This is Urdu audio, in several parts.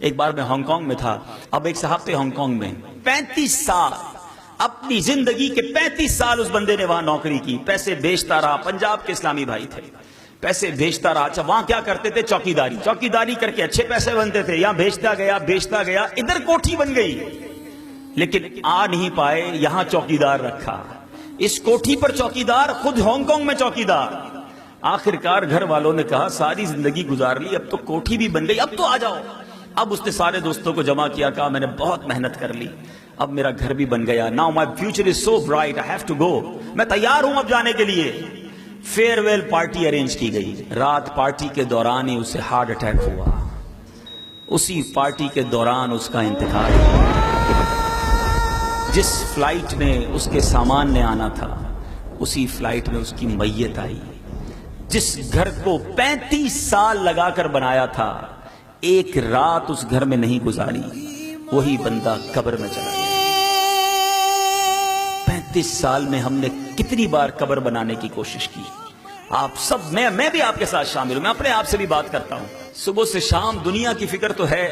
ایک بار میں ہانگ کانگ میں تھا. اب ایک صاحب تھے ہانگ کانگ میں 35 سال، اپنی زندگی کے 35 سال اس بندے نے وہاں نوکری کی، پیسے بھیجتا رہا. پنجاب کے اسلامی بھائی تھے، پیسے بھیجتا رہا. اچھا وہاں کیا کرتے تھے؟ چوکیداری کر کے اچھے پیسے بنتے تھے. یہاں بھیجتا گیا، ادھر کوٹھی بن گئی، لیکن آ نہیں پائے. یہاں چوکیدار رکھا، اس کوٹھی پر چوکیدار، خود ہانگ کانگ میں چوکیدار. آخرکار گھر والوں نے کہا ساری زندگی گزار لی، اب تو کوٹھی بھی بن گئی، اب تو آ جاؤ. اب اس نے سارے دوستوں کو جمع کیا، کہا میں نے بہت محنت کر لی، اب میرا گھر بھی بن گیا. Now my future is so bright, I have to go. میں تیار ہوں اب جانے کے لیے. فیئر ویل پارٹی ارینج کی گئی. رات پارٹی کے دوران ہی اسے ہارٹ اٹیک ہوا. اسی پارٹی کے دوران اس کا انتقال ہوا. جس فلائٹ میں اس کے سامان نے آنا تھا اسی فلائٹ میں اس کی میت آئی. جس گھر کو 35 سال لگا کر بنایا تھا، ایک رات اس گھر میں نہیں گزاری، وہی بندہ قبر میں چلا گیا. 35 سال میں ہم نے کتنی بار قبر بنانے کی کوشش کی. آپ سب، میں بھی آپ کے ساتھ شامل ہوں. میں اپنے آپ سے بھی بات کرتا ہوں. صبح سے شام دنیا کی فکر تو ہے،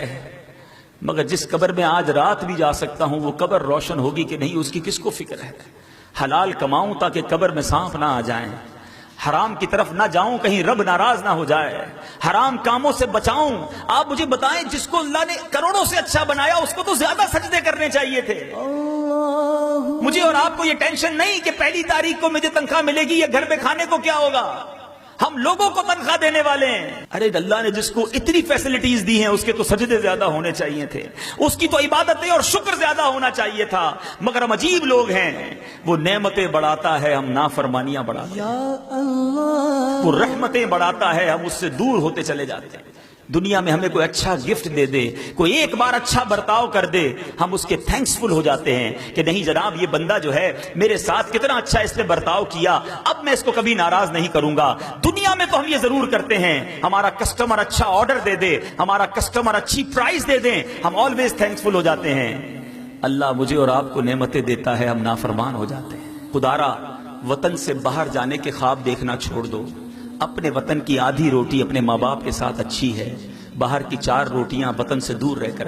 مگر جس قبر میں آج رات بھی جا سکتا ہوں وہ قبر روشن ہوگی کہ نہیں، اس کی کس کو فکر ہے؟ حلال کماؤں تاکہ قبر میں سانپ نہ آ جائیں، حرام کی طرف نہ جاؤں کہیں رب ناراض نہ ہو جائے، حرام کاموں سے بچاؤں. آپ مجھے بتائیں، جس کو اللہ نے کروڑوں سے اچھا بنایا اس کو تو زیادہ سجدے کرنے چاہیے تھے. مجھے اور آپ کو یہ ٹینشن نہیں کہ پہلی تاریخ کو مجھے تنخواہ ملے گی یا گھر میں کھانے کو کیا ہوگا. ہم لوگوں کو تنخواہ دینے والے ہیں. ارے اللہ نے جس کو اتنی فیسلٹیز دی ہیں اس کے تو سجدے زیادہ ہونے چاہیے تھے، اس کی تو عبادتیں اور شکر زیادہ ہونا چاہیے تھا. مگر ہم عجیب لوگ ہیں، وہ نعمتیں بڑھاتا ہے، ہم نافرمانیاں بڑھاتے ہیں. وہ رحمتیں بڑھاتا ہے، ہم اس سے دور ہوتے چلے جاتے ہیں. دنیا میں ہمیں کوئی اچھا گفٹ دے دے، کوئی ایک بار اچھا برتاؤ کر دے، ہم اس کے تھینکسفل ہو جاتے ہیں کہ نہیں جناب یہ بندہ جو ہے میرے ساتھ کتنا اچھا اس نے برتاؤ کیا، اب میں اس کو کبھی ناراض نہیں کروں گا. دنیا میں تو ہم یہ ضرور کرتے ہیں، ہمارا کسٹمر اچھا آرڈر دے دے، ہمارا کسٹمر اچھی پرائز دے دیں، ہم آلویز تھینکسفل ہو جاتے ہیں. اللہ مجھے اور آپ کو نعمتیں دیتا ہے، ہم نافرمان ہو جاتے ہیں. خدارا وطن سے باہر جانے کے خواب دیکھنا چھوڑ دو. اپنے وطن کی آدھی روٹی اپنے ماں باپ کے ساتھ اچھی ہے، باہر کی 4 روٹیاں وطن سے دور رہ کر